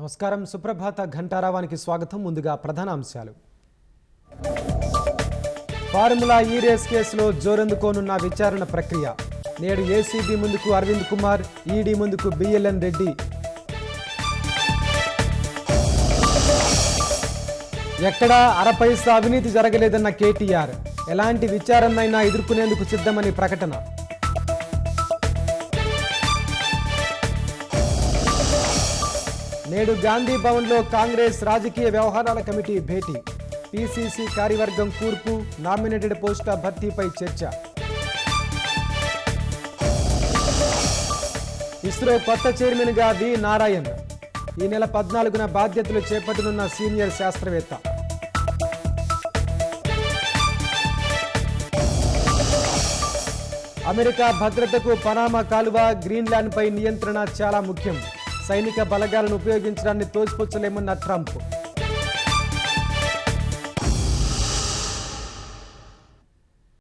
నమస్కారం. సుప్రభాత ఘంటారావానికి స్వాగతం. ముందుగా ప్రధాన అంశాలు. ఫార్ములా ఈ రేస్ కేసులో జోరందుకోనున్న విచారణ ప్రక్రియ. నేడు ఏసీబీ ముందుకు అరవింద్ కుమార్, ఈడీ ముందుకు బిఎల్ఎన్ రెడ్డి. ఎక్కడా అరపైసా అవినీతి జరగలేదన్న కేటీఆర్. ఎలాంటి విచారణైనా ఎదుర్కొనేందుకు సిద్ధమని ప్రకటన. నేడు గాంధీ భవన్లో కాంగ్రెస్ రాజకీయ వ్యవహారాల కమిటీ భేటీ. పీసీసీ కార్యవర్గం కూర్పు, నామినేటెడ్ పోస్టుల భర్తీపై చర్చ. ఇస్రో కొత్త చైర్మన్గా వి నారాయణ్. ఈ నెల 14న బాధ్యతలు చేపట్టనున్న సీనియర్ శాస్త్రవేత్త. అమెరికా భద్రతకు పనామా కాలువ, గ్రీన్లాండ్పై నియంత్రణ చాలా ముఖ్యం. సైనిక బలగాలను ఉపయోగించడాన్ని తోసిపుచ్చలేమన్న ట్రంప్.